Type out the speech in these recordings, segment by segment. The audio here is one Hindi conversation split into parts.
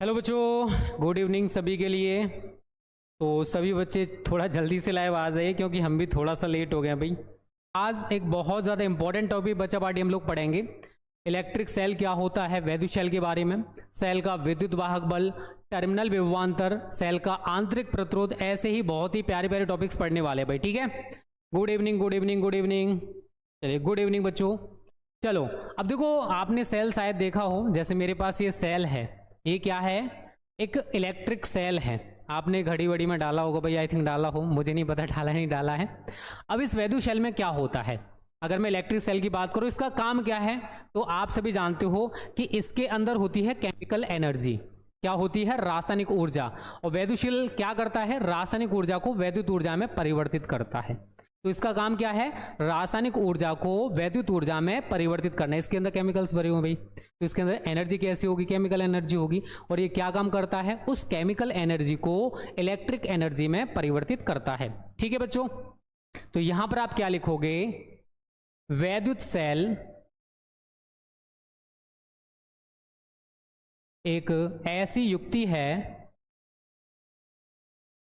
हेलो बच्चों, गुड इवनिंग सभी के लिए। तो सभी बच्चे थोड़ा जल्दी से लाइव आ जाइए क्योंकि हम भी थोड़ा सा लेट हो गए भाई। आज एक बहुत ज़्यादा इंपॉर्टेंट टॉपिक बच्चा पार्टी हम लोग पढ़ेंगे। इलेक्ट्रिक सेल क्या होता है, वैद्युत सेल के बारे में, सेल का विद्युत वाहक बल, टर्मिनल विभवांतर, सेल का आंतरिक प्रतिरोध, ऐसे ही बहुत ही प्यारे प्यारे टॉपिक्स पढ़ने वाले भाई। ठीक है, good evening good evening good evening. चलिए गुड इवनिंग बच्चों। चलो अब देखो, आपने सेल शायद देखा हो, जैसे मेरे पास ये सेल है, ये क्या है, एक इलेक्ट्रिक सेल है। आपने घड़ी वड़ी में डाला होगा भाई, आई थिंक डाला हो, मुझे नहीं पता डाला नहीं डाला है। अब इस वैद्युत सेल में क्या होता है, अगर मैं इलेक्ट्रिक सेल की बात करूं, इसका काम क्या है, तो आप सभी जानते हो कि इसके अंदर होती है केमिकल एनर्जी। क्या होती है? रासायनिक ऊर्जा। और वैद्युत सेल क्या करता है? रासायनिक ऊर्जा को वैद्युत ऊर्जा में परिवर्तित करता है। तो इसका काम क्या है? रासायनिक ऊर्जा को वैद्युत ऊर्जा में परिवर्तित करना है। इसके अंदर केमिकल्स भरे हुए भाई, तो इसके अंदर एनर्जी कैसी होगी? केमिकल एनर्जी होगी। और ये क्या काम करता है? उस केमिकल एनर्जी को इलेक्ट्रिक एनर्जी में परिवर्तित करता है। ठीक है बच्चों, तो यहां पर आप क्या लिखोगे? वैद्युत सेल एक ऐसी युक्ति है,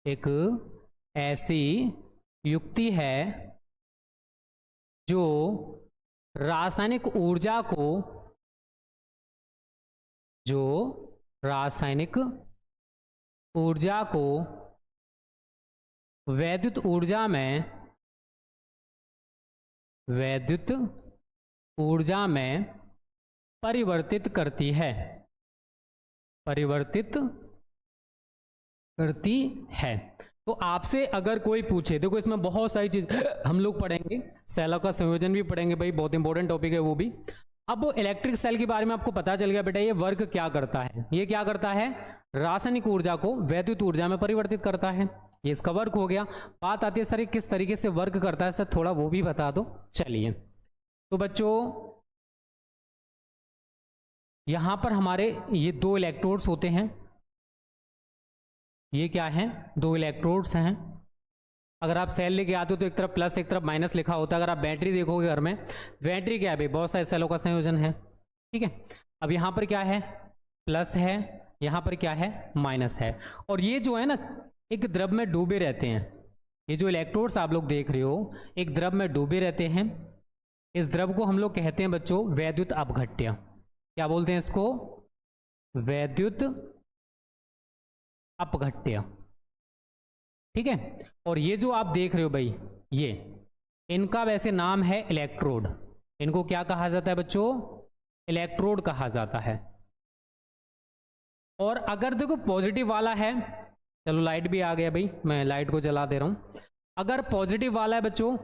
एक ऐसी युक्ति है जो रासायनिक ऊर्जा को, जो रासायनिक ऊर्जा को वैद्युत ऊर्जा में, वैद्युत ऊर्जा में परिवर्तित करती है, परिवर्तित करती है। तो आपसे अगर कोई पूछे, देखो इसमें बहुत सारी चीज हम लोग पढ़ेंगे, सेलों का संयोजन भी पढ़ेंगे भाई, बहुत इंपॉर्टेंट टॉपिक है वो भी। अब वो इलेक्ट्रिक सेल के बारे में आपको पता चल गया बेटा, ये वर्क क्या करता है, ये क्या करता है? रासायनिक ऊर्जा को वैद्युत ऊर्जा में परिवर्तित करता है। ये इसका वर्क हो गया। बात आती है सर किस तरीके से वर्क करता है, सर थोड़ा वो भी बता दो। चलिए, तो बच्चों यहां पर हमारे ये दो इलेक्ट्रोड्स होते हैं। ये क्या है? दो इलेक्ट्रोड्स हैं। अगर आप सेल लेके आते हो तो एक तरफ प्लस एक तरफ माइनस लिखा होता है। अगर आप बैटरी देखोगे घर में, बैटरी क्या है भाई? बहुत सारे सेलों का संयोजन है। ठीक है, अब यहां पर क्या है? प्लस है, यहां पर क्या है? माइनस है। और ये जो है ना, एक द्रव में डूबे रहते हैं। ये जो इलेक्ट्रोड्स आप लोग देख रहे हो, एक द्रव में डूबे रहते हैं। इस द्रव को हम लोग कहते हैं बच्चों वैद्युत अपघट्य। क्या बोलते हैं इसको? वैद्युत अपघट्य। ठीक है, और ये जो आप देख रहे हो भाई, ये इनका वैसे नाम है इलेक्ट्रोड। इनको क्या कहा जाता है बच्चों? इलेक्ट्रोड कहा जाता है। और अगर देखो पॉजिटिव वाला है, चलो लाइट भी आ गया भाई, मैं लाइट को जला दे रहा हूं। अगर पॉजिटिव वाला है बच्चों,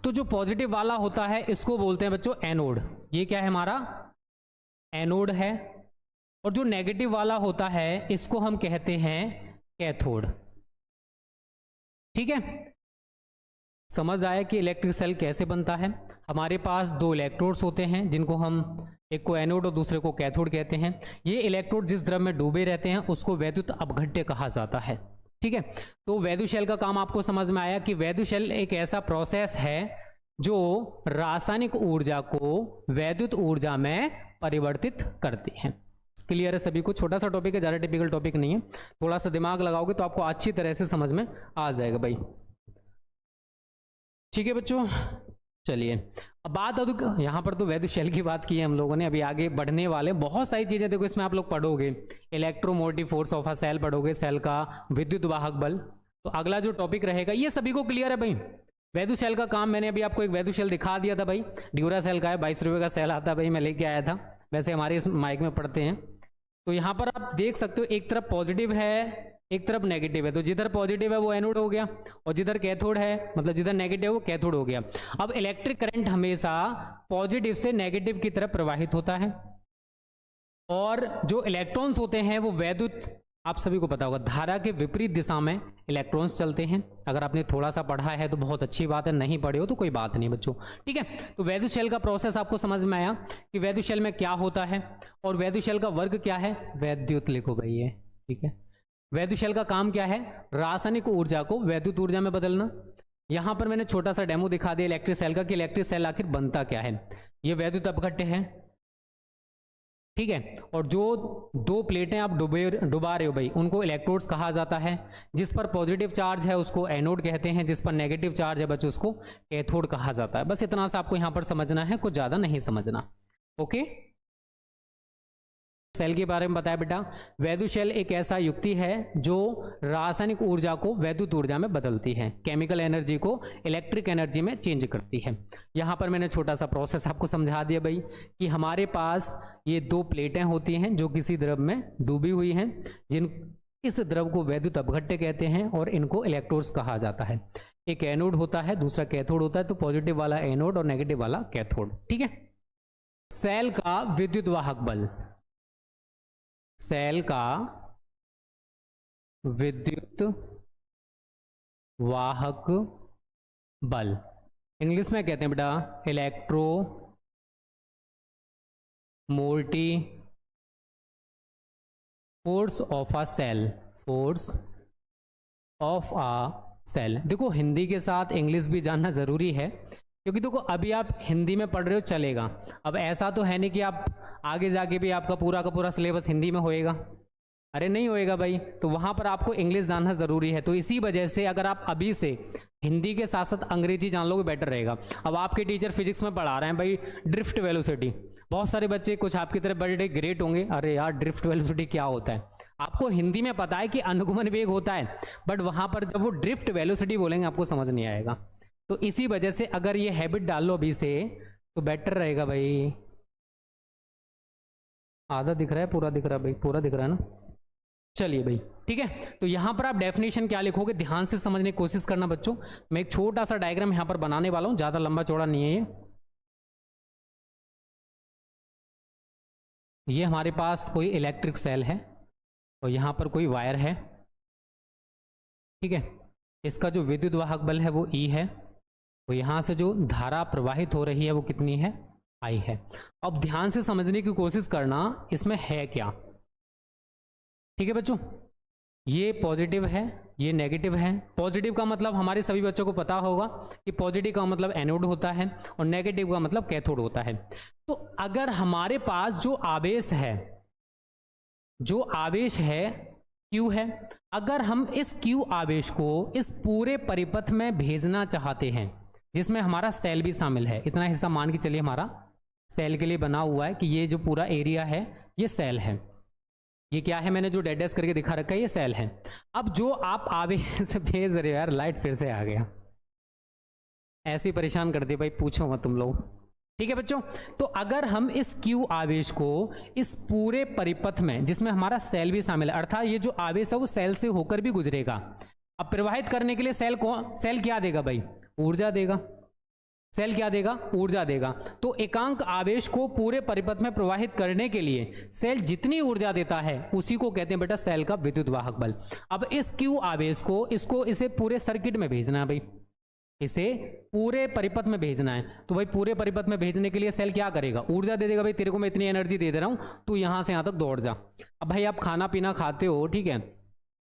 तो जो पॉजिटिव वाला होता है इसको बोलते हैं बच्चों एनोड। ये क्या है हमारा? एनोड है। और जो नेगेटिव वाला होता है इसको हम कहते हैं कैथोड। ठीक है, समझ आया कि इलेक्ट्रिक सेल कैसे बनता है। हमारे पास दो इलेक्ट्रोड्स होते हैं जिनको हम, एक को एनोड और दूसरे को कैथोड कहते हैं। ये इलेक्ट्रोड जिस द्रव में डूबे रहते हैं उसको वैद्युत अपघट्य कहा जाता है। ठीक है, तो वैद्युत सेल का काम आपको समझ में आया कि वैद्युत सेल एक ऐसा प्रोसेस है जो रासायनिक ऊर्जा को वैद्युत ऊर्जा में परिवर्तित करती है। क्लियर है सभी को? छोटा सा टॉपिक है, ज्यादा टिपिकल टॉपिक नहीं है। थोड़ा सा दिमाग लगाओगे तो आपको अच्छी तरह से समझ में आ जाएगा भाई। ठीक है बच्चों, चलिए अब बात यहां पर तो वैद्युत सेल की बात की है हम लोगों ने। अभी आगे बढ़ने वाले बहुत सारी चीजें देखो इसमें आप लोग पढ़ोगे। Electromotive force of a cell पढ़ोगे, सेल का विद्युत वाहक बल। तो अगला जो टॉपिक रहेगा, ये सभी को क्लियर है भाई। वैद्युत सेल का काम, मैंने अभी आपको एक वैद्युत सेल दिखा दिया था भाई, ड्यूरा सेल का है, 22 रुपए का सेल आता है भाई, मैं लेके आया था। वैसे हमारे इस माइक में पढ़ते हैं। तो यहां पर आप देख सकते हो एक तरफ पॉजिटिव है, एक तरफ नेगेटिव है। तो जिधर पॉजिटिव है वो एनोड हो गया, और जिधर कैथोड है, मतलब जिधर नेगेटिव है वो कैथोड हो गया। अब इलेक्ट्रिक करंट हमेशा पॉजिटिव से नेगेटिव की तरफ प्रवाहित होता है। और जो इलेक्ट्रॉन्स होते हैं वो वैद्युत, आप सभी को पता होगा, धारा के विपरीत दिशा में इलेक्ट्रॉन्स चलते हैं। अगर आपने थोड़ा सा पढ़ा है तो बहुत अच्छी बात है, नहीं पढ़े हो तो कोई बात नहीं बच्चों। ठीक है, तो वैद्युत सेल का प्रोसेस आपको समझ में आया कि वैद्युत सेल में क्या होता है और वैद्युत सेल का वर्ग क्या है। वैद्युत लिखो भाई ये, ठीक है। वैद्युत सेल का काम क्या है? रासायनिक ऊर्जा को वैद्युत ऊर्जा में बदलना। यहां पर मैंने छोटा सा डेमो दिखा दिया इलेक्ट्रिक सेल का कि इलेक्ट्रिक सेल आखिर बनता क्या है। ये वैद्युत अपघट्य है। ठीक है। और जो दो प्लेटें आप डुबा रहे हो भाई, उनको इलेक्ट्रोड्स कहा जाता है। जिस पर पॉजिटिव चार्ज है उसको एनोड कहते हैं, जिस पर नेगेटिव चार्ज है बच्चों उसको कैथोड कहा जाता है। बस इतना सा आपको यहाँ पर समझना है, कुछ ज़्यादा नहीं समझना। ओके, सेल के बारे में बताया बेटा। वैद्युत शेल एक ऐसा युक्ति है जो रासायनिक ऊर्जा को वैद्युत ऊर्जा में बदलती है, केमिकल एनर्जी को इलेक्ट्रिक एनर्जी में चेंज करती है। यहाँ पर मैंने छोटा सा प्रोसेस आपको समझा दिया भाई कि हमारे पास ये दो प्लेटें होती हैं जो किसी द्रव में डूबी हुई हैं, इस द्रव को वैद्युत अपघट्य कहते हैं और इनको इलेक्ट्रोड्स कहा जाता है। एक एनोड होता है, दूसरा कैथोड होता है, तो पॉजिटिव वाला एनोड और नेगेटिव वाला कैथोड। ठीक है। सेल का विद्युत वाहक बल, सेल का विद्युत वाहक बल इंग्लिश में कहते हैं बेटा electromotive force of a cell, force of a cell. देखो हिंदी के साथ इंग्लिश भी जानना जरूरी है, क्योंकि देखो अभी आप हिंदी में पढ़ रहे हो चलेगा, अब ऐसा तो है नहीं कि आप आगे जाके भी आपका पूरा का पूरा सिलेबस हिंदी में होएगा। अरे नहीं होएगा भाई, तो वहां पर आपको इंग्लिश जानना जरूरी है। तो इसी वजह से अगर आप अभी से हिंदी के साथ साथ अंग्रेजी जान लोगे बेटर रहेगा। अब आपके टीचर फिजिक्स में पढ़ा रहे हैं भाई ड्रिफ्ट वेलोसिटी, बहुत सारे बच्चे कुछ आपकी तरह बड़े ग्रेट होंगे, अरे यार ड्रिफ्ट वेलोसिटी क्या होता है। आपको हिंदी में पता है कि अनुगमन वेग होता है, बट वहां पर जब वो ड्रिफ्ट वेलोसिटी बोलेंगे आपको समझ नहीं आएगा। तो इसी वजह से अगर ये हैबिट डाल लो अभी से तो बेटर रहेगा भाई। आधा दिख रहा है, पूरा दिख रहा है भाई, पूरा दिख रहा है ना। चलिए भाई ठीक है, तो यहां पर आप डेफिनेशन क्या लिखोगे ध्यान से समझने की कोशिश करना बच्चों। मैं एक छोटा सा डायग्राम यहां पर बनाने वाला हूं, ज्यादा लंबा चौड़ा नहीं है ये हमारे पास कोई इलेक्ट्रिक सेल है और यहां पर कोई वायर है। ठीक है, इसका जो विद्युत वाहक बल है वो E है, तो यहां से जो धारा प्रवाहित हो रही है वो कितनी है, I है। अब ध्यान से समझने की कोशिश करना इसमें है क्या। ठीक है बच्चों, ये पॉजिटिव है, ये नेगेटिव है। पॉजिटिव का मतलब हमारे सभी बच्चों को पता होगा कि पॉजिटिव का मतलब एनोड होता है और नेगेटिव का मतलब कैथोड होता है। तो अगर हमारे पास जो आवेश है Q है, अगर हम इस Q आवेश को इस पूरे परिपथ में भेजना चाहते हैं जिसमें हमारा सेल भी शामिल है, इतना हिस्सा मान के चलिए हमारा सेल के लिए बना हुआ है कि ये जो पूरा एरिया है ये सेल है, ये क्या है मैंने जो डेडेस करके दिखा रखा है ये सेल है। अब जो आप आवेश भेज रहे हो, यार लाइट फिर से आ गया, ऐसे परेशान कर दे भाई, पूछो मत तुम लोग। ठीक है बच्चों, तो अगर हम इस Q आवेश को इस पूरे परिपथ में जिसमें हमारा सेल भी शामिल है, अर्थात ये जो आवेश है वो सेल से होकर भी गुजरेगा। अब प्रवाहित करने के लिए सेल क्या देगा भाई, ऊर्जा देगा। सेल क्या देगा, ऊर्जा देगा। तो एकांक आवेश को पूरे परिपथ में प्रवाहित करने के लिए सेल जितनी ऊर्जा देता है उसी को कहते हैं बेटा सेल का विद्युत वाहक बल। अब इस Q आवेश को इसे पूरे सर्किट में भेजना है भाई, इसे पूरे परिपथ में भेजना है। तो भाई पूरे परिपथ में भेजने के लिए सेल क्या करेगा, ऊर्जा दे देगा। भाई तेरे को मैं इतनी एनर्जी दे रहा हूं, तू यहां से यहां तक दौड़ जा। अब भाई आप खाना पीना खाते हो, ठीक है,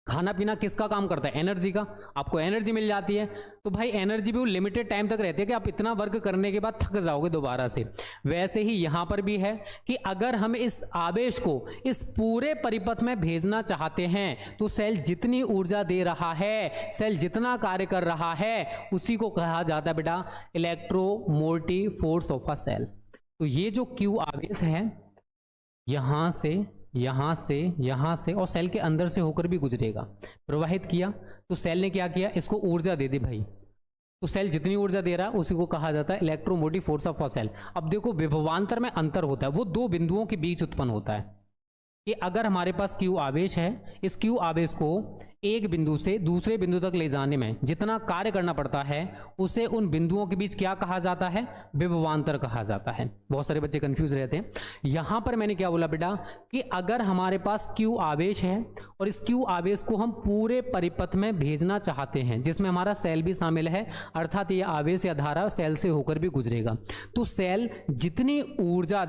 खाना पीना किसका काम करता है, एनर्जी का। आपको एनर्जी मिल जाती है, तो भाई एनर्जी भी वो लिमिटेड टाइम तक रहती है कि आप इतना वर्क करने के बाद थक जाओगे दोबारा से। वैसे ही यहां पर भी है कि अगर हम इस आवेश को इस पूरे परिपथ में भेजना चाहते हैं तो सेल जितनी ऊर्जा दे रहा है, सेल जितना कार्य कर रहा है, उसी को कहा जाता है बेटा electromotive force of a cell. तो ये जो Q आवेश है यहां से और सेल के अंदर से होकर भी गुजरेगा। प्रवाहित किया तो सेल ने क्या किया, इसको ऊर्जा दे दी भाई। तो सेल जितनी ऊर्जा दे रहा है उसी को कहा जाता है electromotive force of a cell. अब देखो विभवांतर में अंतर होता है, वो दो बिंदुओं के बीच उत्पन्न होता है कि अगर हमारे पास Q आवेश है, इस Q आवेश को एक बिंदु से दूसरे बिंदु तक ले जाने में जितना कार्य करना पड़ता है उसे उन बिंदुओं के बीच क्या कहा जाता है, विभवांतर कहा जाता है। बहुत सारे बच्चे कंफ्यूज रहते हैं। यहां पर मैंने क्या बोला बेटा कि अगर हमारे पास Q आवेश है और इस Q आवेश को हम पूरे परिपथ में भेजना चाहते हैं जिसमें हमारा सेल भी शामिल है, अर्थात ये आवेश या धारा सेल से होकर भी गुजरेगा, तो सेल जितनी ऊर्जा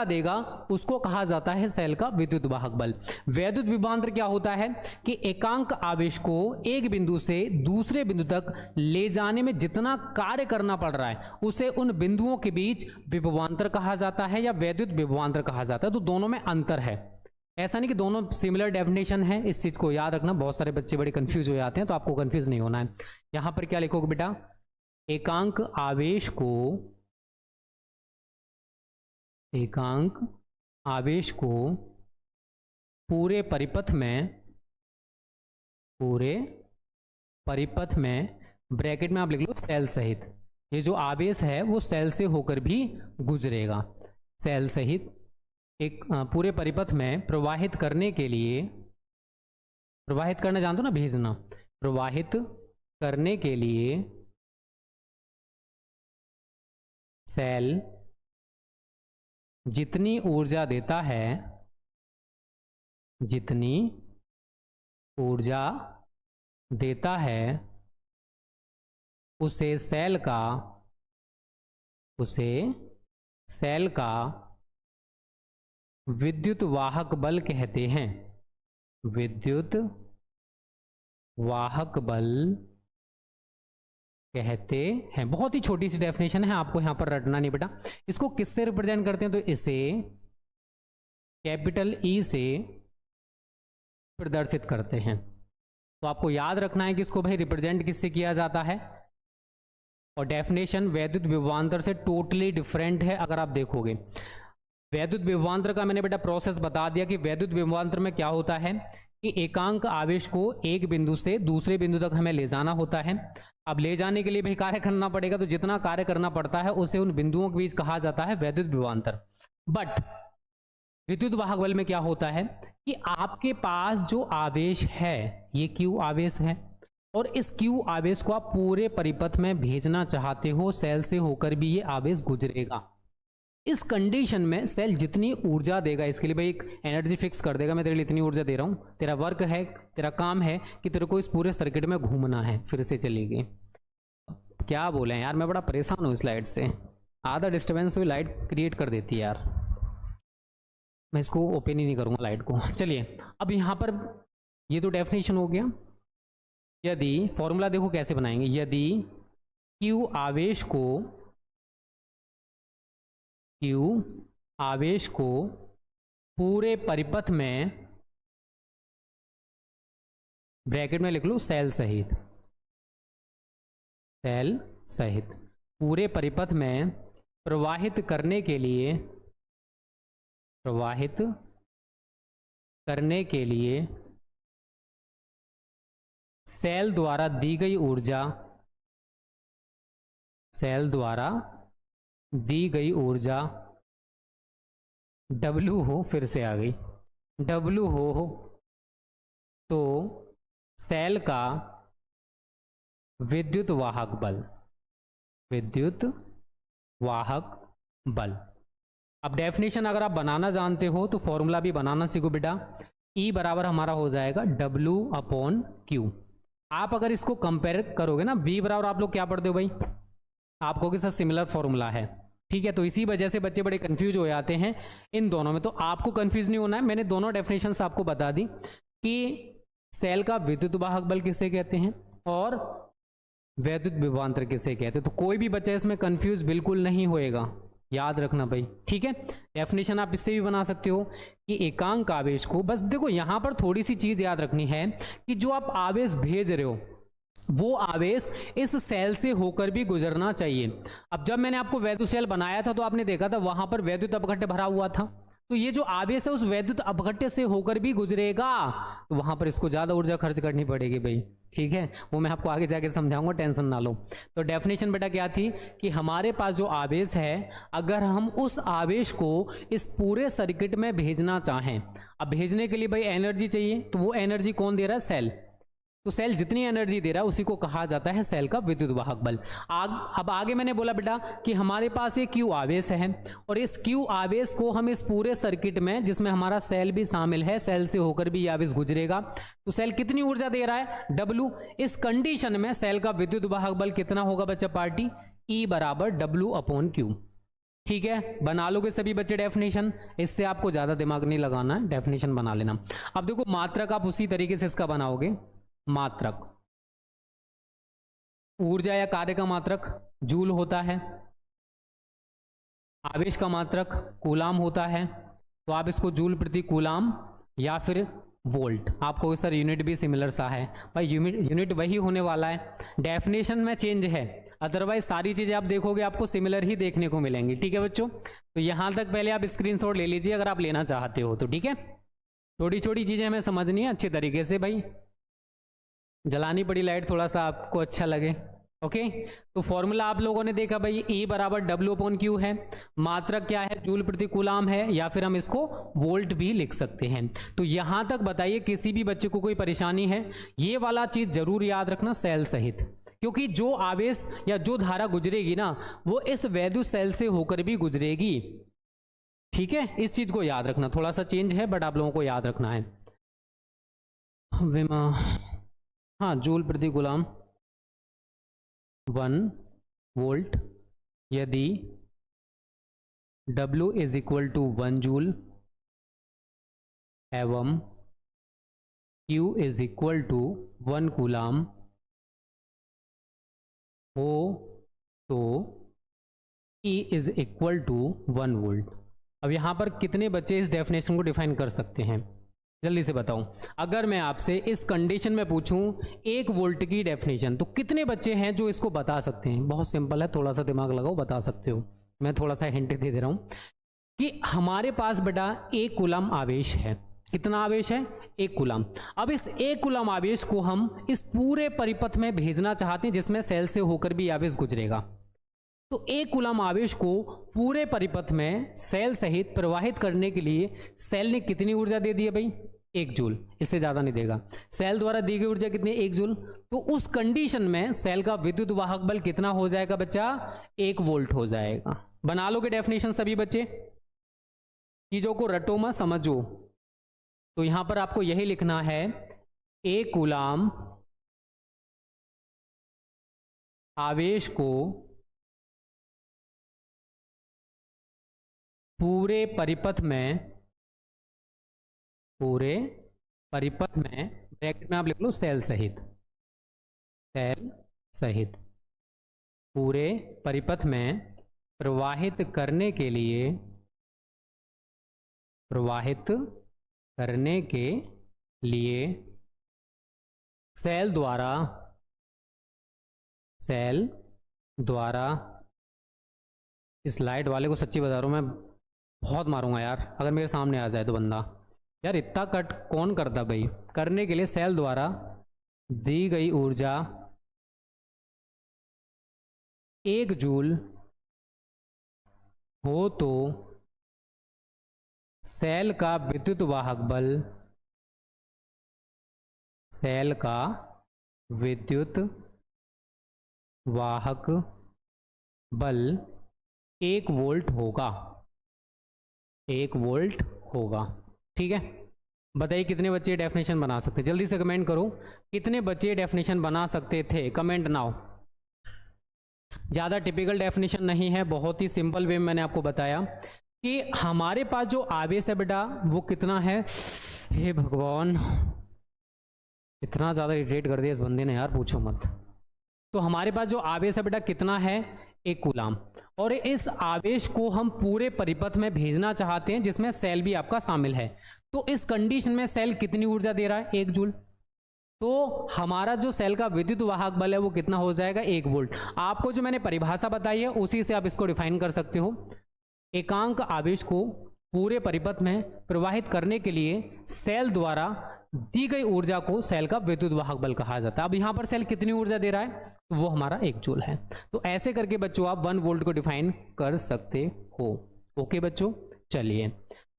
देगा उसको कहा जाता है सेल का विद्युत वाहक बल। वैद्युत विभवांतर क्या होता है कि एकांक आवेश को एक बिंदु से दूसरे बिंदु तक ले जाने में जितना कार्य करना पड़ रहा है उसे उन बिंदुओं के बीच विभवांतर कहा जाता है या वैद्युत विभवांतर कहा जाता है। तो दोनों में अंतर है, ऐसा नहीं कि दोनों सिमिलर डेफिनेशन है। इस चीज को याद रखना, बहुत सारे बच्चे बड़े कंफ्यूज हो जाते हैं, तो आपको कंफ्यूज नहीं होना है। यहां पर क्या लिखोगे बेटा, एकांक आवेश को पूरे परिपथ में ब्रैकेट में आप लिख लो सेल सहित, ये जो आवेश है वो सेल से होकर भी गुजरेगा। सेल सहित एक पूरे परिपथ में प्रवाहित करने के लिए, प्रवाहित करना जानते हो ना, भेजना, प्रवाहित करने के लिए सेल जितनी ऊर्जा देता है, जितनी ऊर्जा देता है उसे सेल का विद्युत वाहक बल कहते हैं। विद्युत वाहक बल कहते हैं। बहुत ही छोटी सी डेफिनेशन है, आपको यहां पर रटना नहीं बेटा। इसको किससे रिप्रेजेंट करते हैं, तो इसे कैपिटल ई से प्रदर्शित करते हैं। तो आपको याद रखना है कि इसको भाई रिप्रेजेंट किससे किया जाता है। और डेफिनेशन वैद्युत विभवांतर से टोटली डिफरेंट है। अगर आप देखोगे वैद्युत विभवांतर का मैंने बेटा प्रोसेस बता दिया कि वैद्युत विभवांतर में क्या होता है कि एकांक आवेश को एक बिंदु से दूसरे बिंदु तक हमें ले जाना होता है। अब ले जाने के लिए भाई कार्य करना पड़ेगा, तो जितना कार्य करना पड़ता है उसे उन बिंदुओं के बीच कहा जाता है वैद्युत विभवांतर। बट विद्युत वाहक बल में क्या होता है कि आपके पास जो आवेश है ये Q आवेश है, और इस Q आवेश को आप पूरे परिपथ में भेजना चाहते हो, सेल से होकर भी ये आवेश गुजरेगा। इस कंडीशन में सेल जितनी ऊर्जा देगा, इसके लिए भाई एक एनर्जी फिक्स कर देगा, मैं तेरे लिए इतनी ऊर्जा दे रहा हूं, तेरा वर्क है, तेरा काम है कि तेरे को इस पूरे सर्किट में घूमना है। फिर से चलेगी, क्या बोले यार, मैं बड़ा परेशान हूं इस लाइट से, आधा डिस्टर्बेंस हुई लाइट क्रिएट कर देती है यार। मैं इसको ओपन ही नहीं करूंगा लाइट को। चलिए अब यहां पर ये तो डेफिनेशन हो गया। यदि फॉर्मूला देखो कैसे बनाएंगे, यदि Q आवेश को पूरे परिपथ में, ब्रैकेट में लिख लो सेल सहित पूरे परिपथ में प्रवाहित करने के लिए सेल द्वारा दी गई ऊर्जा W हो, फिर से आ गई W हो, तो सेल का विद्युत वाहक बल। अब डेफिनेशन अगर आप बनाना जानते हो तो फॉर्मूला भी बनाना सीखो बेटा। E बराबर हमारा हो जाएगा W/Q। आप अगर इसको कंपेयर करोगे ना, V बराबर आप लोग क्या पढ़ते हो भाई, आपको के साथ सिमिलर फॉर्मूला है, ठीक है। तो इसी वजह से बच्चे बड़े कंफ्यूज हो जाते हैं इन दोनों में। तो आपको कंफ्यूज नहीं होना है, मैंने दोनों डेफिनेशंस आपको बता दी कि सेल का विद्युत वाहक बल किसे कहते हैं और वैद्युत विभवांतर किसे कहते हैं। तो कोई भी बच्चा इसमें कंफ्यूज बिल्कुल नहीं होएगा, याद रखना भाई, ठीक है। डेफिनेशन आप इससे भी बना सकते हो कि एकांक आवेश को, बस देखो यहां पर थोड़ी सी चीज याद रखनी है कि जो आप आवेश भेज रहे हो वो आवेश इस सेल से होकर भी गुजरना चाहिए। अब जब मैंने आपको वैद्युत सेल बनाया था तो आपने देखा था वहां पर वैद्युत अपघट्य भरा हुआ था, तो ये जो आवेश है उस वैद्युत अपघट्य से होकर भी गुजरेगा, तो वहां पर इसको ज्यादा ऊर्जा खर्च करनी पड़ेगी भाई, ठीक है। वो मैं आपको आगे जाके समझाऊंगा, टेंशन ना लो। तो डेफिनेशन बेटा क्या थी कि हमारे पास जो आवेश है, अगर हम उस आवेश को इस पूरे सर्किट में भेजना चाहें, अब भेजने के लिए भाई एनर्जी चाहिए, तो वो एनर्जी कौन दे रहा है, सेल। तो सेल जितनी एनर्जी दे रहा है उसी को कहा जाता है सेल का विद्युत वाहक बल। अब आगे मैंने बोला बेटा कि हमारे पास ये Q आवेश है, और इस Q आवेश को हम इस पूरे सर्किट में, जिसमें हमारा सेल भी शामिल है, सेल से होकर भी ये आवेश गुजरेगा, तो सेल कितनी ऊर्जा दे रहा है, W। इस कंडीशन में सेल का विद्युत वाहक बल कितना होगा बच्चा पार्टी, E बराबर W/Q, ठीक है, बना लोगे सभी बच्चे डेफिनेशन, इससे आपको ज्यादा दिमाग नहीं लगाना है, डेफिनेशन बना लेना। अब देखो मात्रक आप उसी तरीके से इसका बनाओगे। मात्रक, ऊर्जा या कार्य का मात्रक जूल होता है, आवेश का मात्रक कूलाम होता है, तो आप इसको जूल प्रति कूलाम या फिर वोल्ट, आपको सर यूनिट भी सिमिलर सा है भाई, यूनिट वही होने वाला है, डेफिनेशन में चेंज है, अदरवाइज सारी चीजें आप देखोगे आपको सिमिलर ही देखने को मिलेंगी। ठीक है बच्चों, तो यहां तक पहले आप स्क्रीनशॉट ले लीजिए अगर आप लेना चाहते हो तो। ठीक है, छोटी छोटी चीजें हमें समझनी है अच्छे तरीके से भाई, जलानी पड़ी लाइट थोड़ा सा आपको अच्छा लगे। ओके, तो फॉर्मूला आप लोगों ने देखा भाई, E बराबर W/Q है, मात्रक क्या है, जूल प्रति कूलाम है, या फिर हम इसको वोल्ट भी लिख सकते हैं। तो यहां तक बताइए किसी भी बच्चे को कोई परेशानी है, ये वाला चीज जरूर याद रखना सेल सहित, क्योंकि जो आवेश या जो धारा गुजरेगी ना वो इस वैद्युत सेल से होकर भी गुजरेगी। ठीक है, इस चीज को याद रखना, थोड़ा सा चेंज है बट आप लोगों को याद रखना है। विमा, हाँ, जूल प्रति कूलाम 1 वोल्ट, यदि W = 1 जूल एवं Q = 1 कूलाम हो तो E = 1 वोल्ट। अब यहां पर कितने बच्चे इस डेफिनेशन को डिफाइन कर सकते हैं, जल्दी से बताओ। अगर मैं आपसे इस कंडीशन में पूछूं 1 वोल्ट की डेफिनेशन, तो कितने बच्चे हैं जो इसको बता सकते हैं? बहुत सिंपल है, थोड़ा सा दिमाग लगाओ, बता सकते हो। मैं थोड़ा सा हिंट दे दे रहा हूं कि हमारे पास बेटा 1 कूलम आवेश है। कितना आवेश है? 1 कूलम। अब इस 1 कूलम आवेश को हम इस पूरे परिपथ में भेजना चाहते हैं जिसमें सेल से होकर भी आवेश गुजरेगा। तो 1 कूलम आवेश को पूरे परिपथ में सेल सहित प्रवाहित करने के लिए सेल ने कितनी ऊर्जा दे दी है भाई? 1 जूल, इससे ज्यादा नहीं देगा। सेल द्वारा दी गई ऊर्जा कितनी? 1 जूल। तो उस कंडीशन में सेल का विद्युत वाहक बल कितना हो जाएगा बच्चा? 1 वोल्ट हो जाएगा। बना लोगे डेफिनेशन सभी बच्चे? चीजों को रटो मत, समझो। तो यहां पर आपको यही लिखना है, 1 कूलम आवेश को पूरे परिपथ में ब्रैकेट में आप लिख लो सेल सहित, पूरे परिपथ में प्रवाहित करने के लिए सेल द्वारा इस लाइट वाले को सच्ची बता रहा हूं मैं बहुत मारूंगा यार, अगर मेरे सामने आ जाए तो बंदा। यार इतना कट कौन करता भाई? करने के लिए सेल द्वारा दी गई ऊर्जा 1 जूल हो तो सेल का विद्युत वाहक बल 1 वोल्ट होगा। 1 वोल्ट होगा। ठीक है, बताइए कितने बच्चे डेफिनेशन बना सकते? जल्दी से कमेंट करो, कितने बच्चे डेफिनेशन बना सकते थे? Comment now. ज़्यादा टिपिकल डेफिनेशन नहीं है, बहुत ही सिंपल वे में मैंने आपको बताया कि हमारे पास जो आवेश है बेटा वो कितना है। हे भगवान, इतना ज़्यादा इरिटेट कर दिया इस बंदे ने यार, पूछो मत। तो हमारे पास जो आवेश है बेटा कितना है? 1 कूलम। और इस आवेश को हम पूरे परिपथ में भेजना चाहते हैं जिसमें सेल भी आपका शामिल है। तो इस कंडीशन में सेल कितनी ऊर्जा दे रहा है? 1 जूल। तो हमारा जो सेल का विद्युत वाहक बल है वो कितना हो जाएगा? 1 वोल्ट। आपको जो मैंने परिभाषा बताई है उसी से आप इसको डिफाइन कर सकते हो। एकांक आवेश को पूरे परिपथ में प्रवाहित करने के लिए सेल द्वारा दी गई ऊर्जा को सेल का विद्युत वाहक बल कहा जाता है। अब यहां पर सेल कितनी ऊर्जा दे रहा है? वो हमारा 1 जूल है। तो ऐसे करके बच्चों आप 1 वोल्ट को डिफाइन कर सकते हो। ओके बच्चों, चलिए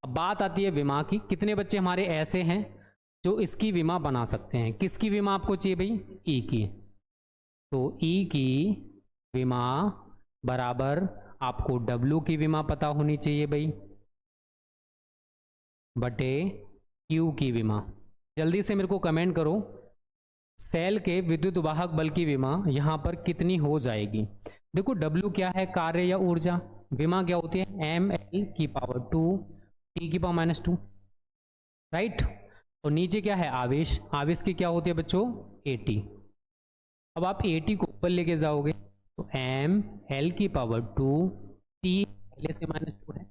अब बात आती है विमा की। कितने बच्चे हमारे ऐसे हैं जो इसकी विमा बना सकते हैं? किसकी विमा आपको चाहिए भाई? ई की। तो ई की विमा बराबर आपको डब्ल्यू की विमा पता होनी चाहिए भाई, बटे क्यू की विमा। जल्दी से मेरे को कमेंट करो, सेल के विद्युत वाहक बल की विमा यहां पर कितनी हो जाएगी? देखो W क्या है? कार्य या ऊर्जा? विमा क्या होती है, एम एल की पावर 2 टी की पावर -2, राइट। और नीचे क्या है, आवेश, आवेश की क्या होती है बच्चों, एटी। अब आप एटी को ऊपर लेके जाओगे तो एम एल की पावर 2 टी पहले से -2 है,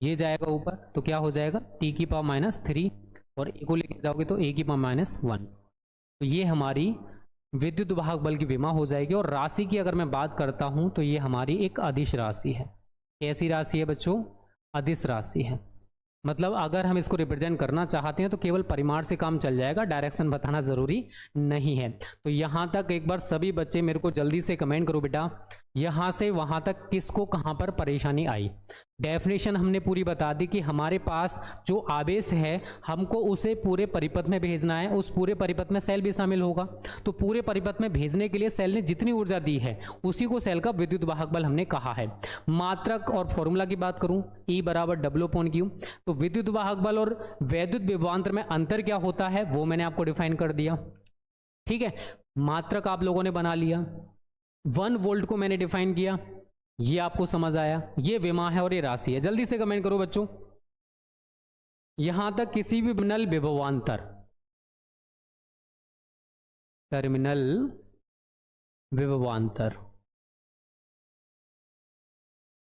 ये जाएगा ऊपर तो क्या हो जाएगा, टी की पावर -3, और ए को लेके जाओगे तो ए की पावर -1। तो ये हमारी विद्युत वाहक बल की विमा हो जाएगी। और राशि की अगर मैं बात करता हूं तो ये हमारी एक अदिश राशि है। कैसी राशि है बच्चों, अदिश राशि है। मतलब अगर हम इसको रिप्रेजेंट करना चाहते हैं तो केवल परिमाण से काम चल जाएगा, डायरेक्शन बताना जरूरी नहीं है। तो यहां तक एक बार सभी बच्चे मेरे को जल्दी से कमेंट करो बेटा, यहां से वहां तक किसको कहां पर परेशानी आई। डेफिनेशन हमने पूरी बता दी कि हमारे पास जो आवेश है हमको उसे पूरे परिपथ में भेजना है, उस पूरे परिपथ में सेल भी शामिल होगा। तो पूरे परिपथ में भेजने के लिए सेल ने जितनी ऊर्जा दी है उसी को सेल का विद्युत वाहक बल हमने कहा है। मात्रक और फॉर्मूला की बात करूं, E बराबर W/Q। तो विद्युत वाहक बल और वैद्युत विभवांतर में अंतर क्या होता है वो मैंने आपको डिफाइन कर दिया, ठीक है। मात्रक आप लोगों ने बना लिया, 1 वोल्ट को मैंने डिफाइन किया, ये आपको समझ आया, ये विमा है और ये राशि है। जल्दी से कमेंट करो बच्चों, यहां तक किसी भी टर्मिनल विभवांतर, टर्मिनल विभवांतर,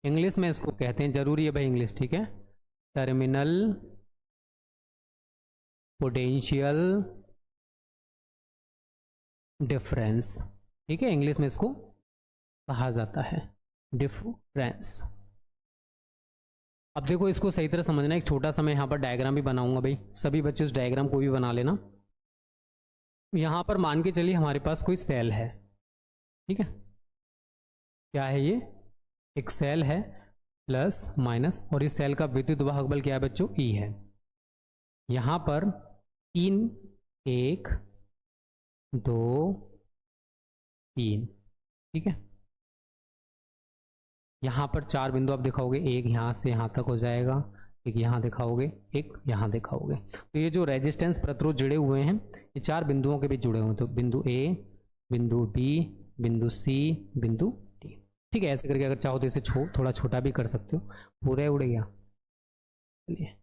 इंग्लिश में इसको कहते हैं, जरूरी है भाई इंग्लिश, ठीक है, टर्मिनल पोटेंशियल डिफरेंस, ठीक है, इंग्लिश में इसको कहा जाता है डिफरेंस। अब देखो इसको सही तरह समझना, एक छोटा सा मैं यहाँ पर डायग्राम भी बनाऊंगा भाई, सभी बच्चे उस डायग्राम को भी बना लेना। यहाँ पर मान के चलिए हमारे पास कोई सेल है, ठीक है, क्या है ये, एक सेल है प्लस माइनस, और इस सेल का विद्युत वाहक बल क्या है बच्चों, E है। यहाँ पर 3 1 2 3, ठीक है। यहाँ पर 4 बिंदु आप दिखाओगे, एक यहाँ से यहाँ तक हो जाएगा, एक यहाँ दिखाओगे, एक यहाँ दिखाओगे। तो ये जो रेजिस्टेंस प्रतिरोध जुड़े हुए हैं ये 4 बिंदुओं के बीच जुड़े हुए हैं, तो बिंदु A, बिंदु B, बिंदु C, बिंदु D, ठीक है। ऐसे करके अगर चाहो तो इसे थोड़ा छोटा भी कर सकते हो, पूरा उड़ गया, चलिए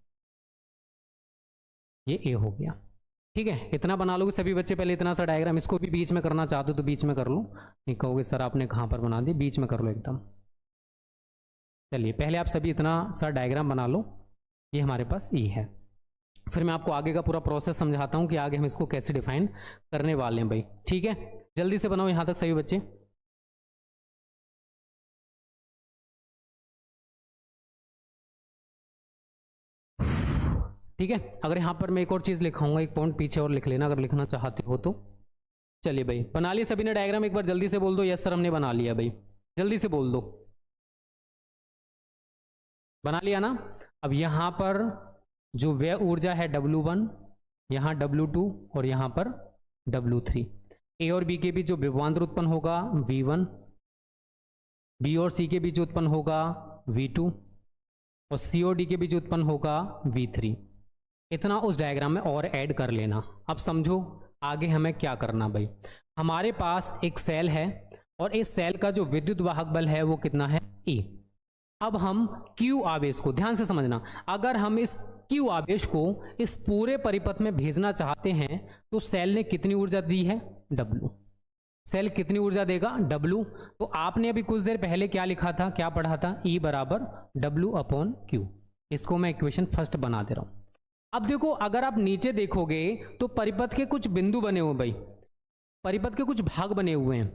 ये A हो गया, ठीक है। इतना बना लोगे सभी बच्चे, पहले इतना सा डायग्राम, इसको भी बीच में करना चाहते हो तो बीच में कर लो, नहीं कहोगे सर आपने कहाँ पर बना दी, बीच में कर लो एकदम। चलिए पहले आप सभी इतना सा डायग्राम बना लो, ये हमारे पास E है। फिर मैं आपको आगे का पूरा प्रोसेस समझाता हूँ कि आगे हम इसको कैसे डिफाइन करने वाले हैं भाई, ठीक है। जल्दी से बनाओ यहाँ तक सभी बच्चे। ठीक है, अगर यहाँ पर मैं एक और चीज़ लिखाऊंगा, एक पॉइंट पीछे और लिख लेना अगर लिखना चाहते हो तो। चलिए भाई बना लिया सभी ने डायग्राम, एक बार जल्दी से बोल दो, यस सर हमने बना लिया भाई, जल्दी से बोल दो, बना लिया ना। अब यहाँ पर जो व्यय ऊर्जा है W1, यहाँ W2 और यहाँ पर W3, ए और बी के बीच जो विभवांतर उत्पन्न होगा V1, बी और सी के बीच उत्पन्न होगा V2, और सी और डी के बीच उत्पन्न होगा V3। इतना उस डायग्राम में और ऐड कर लेना। अब समझो आगे हमें क्या करना भाई, हमारे पास एक सेल है और इस सेल का जो विद्युत वाहक बल है वो कितना है, E। अब हम Q आवेश को ध्यान से समझना, अगर हम इस Q आवेश को इस पूरे परिपथ में भेजना चाहते हैं तो सेल ने कितनी ऊर्जा दी है, W। सेल कितनी ऊर्जा देगा, W। तो आपने अभी कुछ देर पहले क्या लिखा था, क्या पढ़ा था, E बराबर W/Q। इसको मैं इक्वेशन फर्स्ट बना दे रहा हूं। अब देखो अगर आप नीचे देखोगे तो परिपथ के कुछ बिंदु बने हुए भाई, परिपथ के कुछ भाग बने हुए हैं,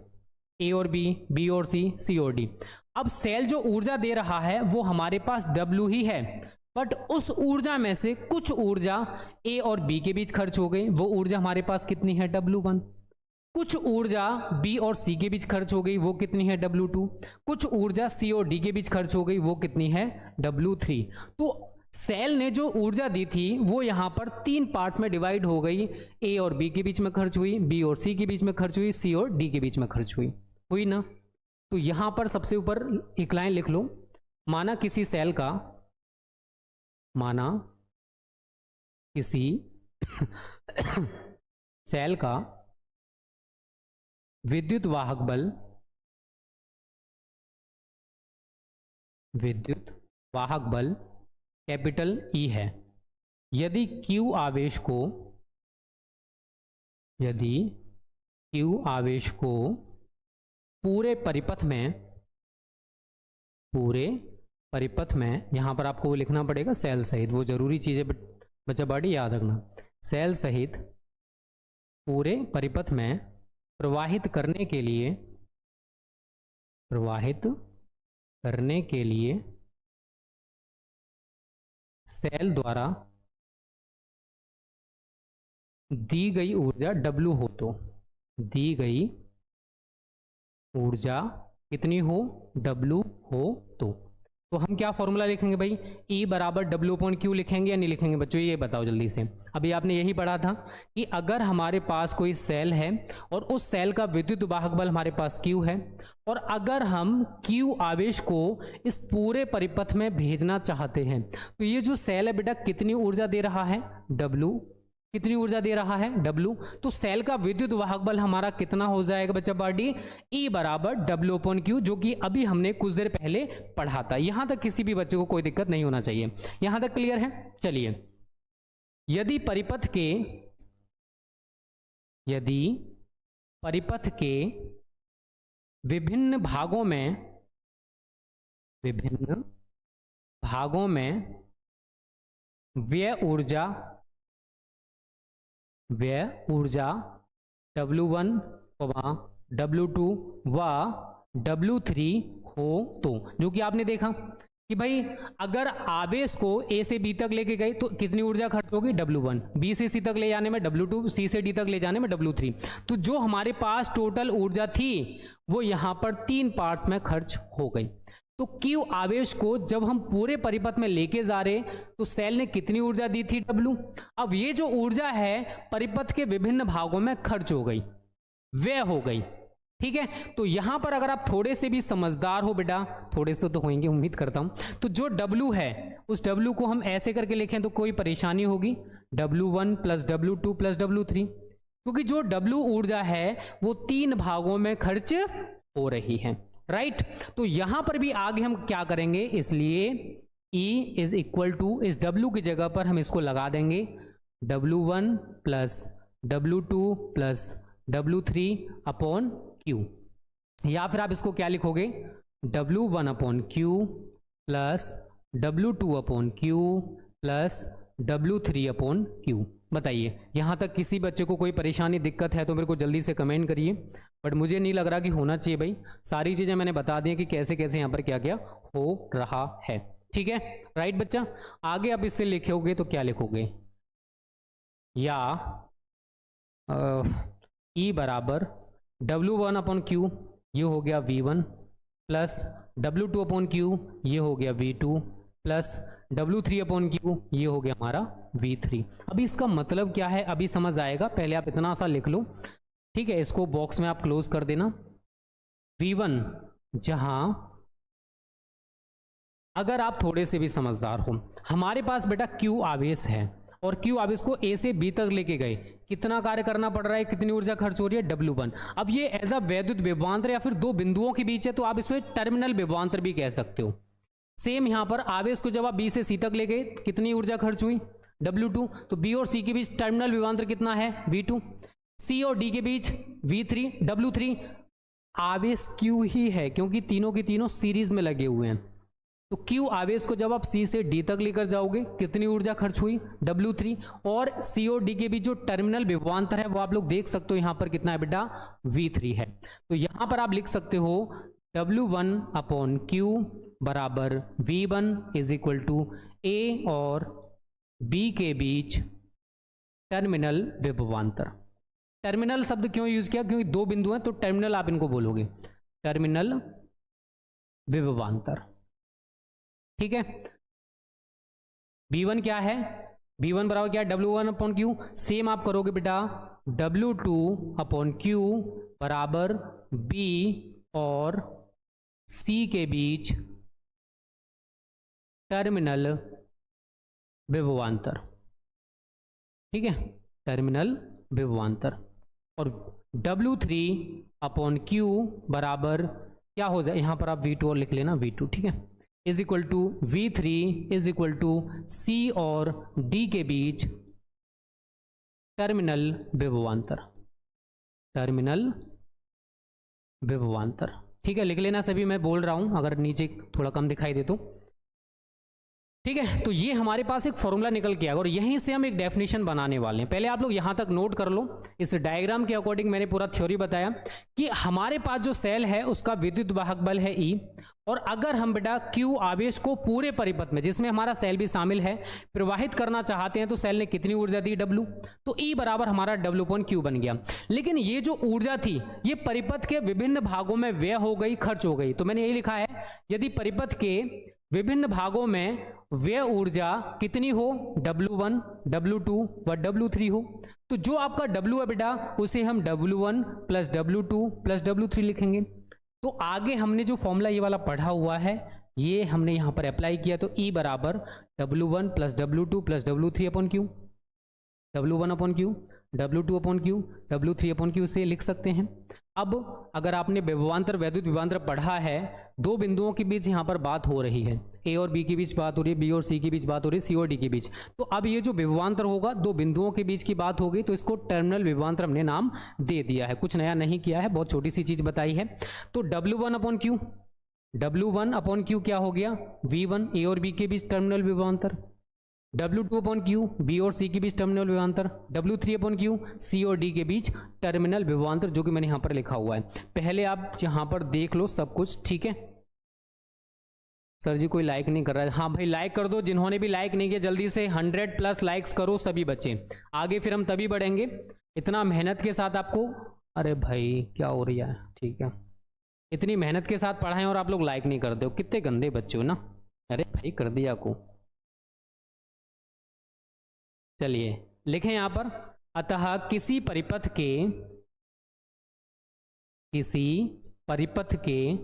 A और B, B और C, C और D। अब सेल जो ऊर्जा दे रहा है वो हमारे पास W ही है, बट उस ऊर्जा में से कुछ ऊर्जा A और B के बीच खर्च हो गई, वो ऊर्जा हमारे पास कितनी है, W1। कुछ ऊर्जा B और C के बीच खर्च हो गई, वो कितनी है, W2। कुछ ऊर्जा C और D के बीच खर्च हो गई, वो कितनी है, W3। तो सेल ने जो ऊर्जा दी थी वो यहां पर 3 पार्ट्स में डिवाइड हो गई, A और B के बीच में खर्च हुई, B और C के बीच में खर्च हुई, C और D के बीच में खर्च हुई ना। तो यहां पर सबसे ऊपर एक लाइन लिख लो, माना किसी सेल का, माना किसी सेल का विद्युत वाहक बल विद्युत वाहक बल कैपिटल E है। यदि Q आवेश को पूरे परिपथ में यहां पर आपको वो लिखना पड़ेगा सेल सहित, वो जरूरी चीज है बच्चा बड़ी याद रखना, सेल सहित पूरे परिपथ में प्रवाहित करने के लिए सेल द्वारा दी गई ऊर्जा W हो, तो दी गई ऊर्जा कितनी हो, W हो। तो हम क्या फॉर्मूला लिखेंगे भाई, E बराबर W/Q लिखेंगे या नहीं लिखेंगे बच्चों, ये बताओ जल्दी से। अभी आपने यही पढ़ा था कि अगर हमारे पास कोई सेल है और उस सेल का विद्युत वाहक बल हमारे पास Q है, और अगर हम Q आवेश को इस पूरे परिपथ में भेजना चाहते हैं, तो ये जो सेल है बेटा कितनी ऊर्जा दे रहा है, W। कितनी ऊर्जा दे रहा है, W। तो सेल का विद्युत वाहक बल हमारा कितना हो जाएगा बच्चा बॉडी, E बराबर W/Q, जो कि अभी हमने कुछ देर पहले पढ़ा था। यहां तक किसी भी बच्चे को कोई दिक्कत नहीं होना चाहिए, यहां तक क्लियर है। चलिए, यदि परिपथ के विभिन्न भागों में व्यय ऊर्जा W1, W2 व W3 हो, तो जो कि आपने देखा कि भाई अगर आवेश को A से B तक लेके गए तो कितनी ऊर्जा खर्च होगी, W1, B से C तक ले जाने में W2, C से D तक ले जाने में W3। तो जो हमारे पास टोटल ऊर्जा थी वो यहां पर 3 पार्ट्स में खर्च हो गई। तो Q आवेश को जब हम पूरे परिपथ में लेके जा रहे तो सेल ने कितनी ऊर्जा दी थी, W। अब ये जो ऊर्जा है परिपथ के विभिन्न भागों में खर्च हो गई, व्यय हो गई, ठीक है। तो यहां पर अगर आप थोड़े से भी समझदार हो बेटा, थोड़े से तो होंगे उम्मीद करता हूं, तो जो W है उस W को हम ऐसे करके लिखें तो कोई परेशानी होगी, W1 plus W2 plus W3, क्योंकि जो W ऊर्जा है वो 3 भागों में खर्च हो रही है, राइट। तो यहां पर भी आगे हम क्या करेंगे, इसलिए E इज इक्वल टू इस W की जगह पर हम इसको लगा देंगे W1 plus W2 plus W3/Q, या फिर आप इसको क्या लिखोगे, W1/Q plus W2/Q plus W3/Q। बताइए यहां तक किसी बच्चे को कोई परेशानी दिक्कत है तो मेरे को जल्दी से कमेंट करिए, बट मुझे नहीं लग रहा कि होना चाहिए भाई। सारी चीजें मैंने बता दी कि कैसे कैसे यहां पर क्या क्या हो रहा है, ठीक है, राइट बच्चा। आगे आप इससे लिखोगे तो क्या लिखोगे, या E बराबर W1/Q, ये हो गया V1, प्लस W2/Q, ये हो गया V2, प्लस W3/Q, ये हो गया हमारा V3। अभी इसका मतलब क्या है अभी समझ आएगा, पहले आप इतना सा लिख लो, ठीक है। इसको बॉक्स में आप क्लोज कर देना। V1 जहां अगर आप थोड़े से भी समझदार हो, हमारे पास बेटा Q आवेश है और Q आवेश को A से B तक लेके गए, कितना कार्य करना पड़ रहा है, कितनी ऊर्जा खर्च हो रही है, W1। अब ये एज अ वैद्युत विभवांतर या फिर दो बिंदुओं के बीच है तो आप इसे टर्मिनल विभवांतर भी कह सकते हो। सेम यहां पर आवेश को जब आप B से C तक ले गए कितनी ऊर्जा खर्च हुई, W2। तो B और C के बीच टर्मिनल विभवांतर कितना है, V2। C और D के बीच V3, W3। आवेश Q ही है क्योंकि तीनों के तीनों सीरीज में लगे हुए हैं। तो Q आवेश को जब आप C से D तक लेकर जाओगे कितनी ऊर्जा खर्च हुई, W3। और C और D के बीच जो टर्मिनल विभवांतर है वो आप लोग देख सकते हो यहां पर कितना है बेटा, V3 है। तो यहां पर आप लिख सकते हो W1/Q बराबर V1 is equal to A और B के बीच टर्मिनल विभवांतर। टर्मिनल शब्द क्यों यूज किया, क्योंकि दो बिंदु हैं तो टर्मिनल आप इनको बोलोगे, टर्मिनल विभवांतर, ठीक है। V1 क्या है, V1 बराबर क्या है, W1/Q। सेम आप करोगे बेटा W2/Q बराबर B और C के बीच टर्मिनल विभवांतर, ठीक है, टर्मिनल विभवांतर। और W3/Q बराबर क्या हो जाए, यहां पर आप V2 और लिख लेना V2, ठीक है। Is equal to V3 is equal to C और D के बीच टर्मिनल विभवांतर, टर्मिनल विभवांतर। ठीक है, लिख लेना सभी, मैं बोल रहा हूं अगर नीचे थोड़ा कम दिखाई दे तो। ठीक है, तो ये हमारे पास एक फॉर्मूला निकल के आएगा और यहीं से हम एक डेफिनेशन बनाने वाले हैं। पहले आप लोग यहां तक नोट कर लो, इस डायग्राम के अकॉर्डिंग मैंने पूरा थ्योरी बताया कि हमारे पास जो सेल है उसका विद्युत वाहक बल है E, और अगर हम बेटा Q आवेश को पूरे परिपथ में, जिसमें हमारा सेल भी शामिल है, प्रवाहित करना चाहते हैं तो सेल ने कितनी ऊर्जा दी, W, तो E बराबर हमारा W/Q बन गया। लेकिन ये जो ऊर्जा थी ये परिपथ के विभिन्न भागों में व्यय हो गई, खर्च हो गई। तो मैंने यही लिखा है, यदि परिपथ के विभिन्न भागों में व्यय ऊर्जा कितनी हो, W1, W2 व W3 हो, तो जो आपका W है बेटा उसे हम W1 plus W2 plus W3 लिखेंगे। तो आगे हमने जो फॉर्मूला ये वाला पढ़ा हुआ है ये हमने यहां पर अप्लाई किया, तो E बराबर W1 plus W2 plus W3/Q, W1/Q, W2/Q, W3/Q से लिख सकते हैं। अब अगर आपने विभवांतर वैद्युत विभवांतर पढ़ा है, दो बिंदुओं के बीच यहां पर बात हो रही है, A और B के बीच बात हो रही है, B और C के बीच बात हो रही है, C और D के बीच। तो अब ये जो विभवांतर होगा दो बिंदुओं के बीच की बात होगी, तो इसको टर्मिनल विभवांतर हमने नाम दे दिया है, कुछ नया नहीं किया है, बहुत छोटी सी चीज बताई है। तो W1/Q, W1/Q क्या हो गया, V1 A और B के बीच टर्मिनल विभवांतर, W2/Q B और C के बीच टर्मिनल विभवांतर, W3/Q C और D के बीच टर्मिनल विभवांतर, जो कि मैंने यहां पर लिखा हुआ है। पहले आप यहां पर देख लो सब कुछ, ठीक है। सर जी कोई लाइक नहीं कर रहा है, हाँ भाई लाइक कर दो, जिन्होंने भी लाइक नहीं किया जल्दी से 100+ लाइक्स करो सभी बच्चे, आगे फिर हम तभी बढ़ेंगे। इतना मेहनत के साथ आपको, अरे भाई क्या हो रही है, ठीक है, इतनी मेहनत के साथ पढ़ाएं और आप लोग लाइक नहीं करते हो, कितने गंदे बच्चे हो ना। अरे भाई कर दिया को, चलिए लिखें यहां पर, अतः किसी परिपथ के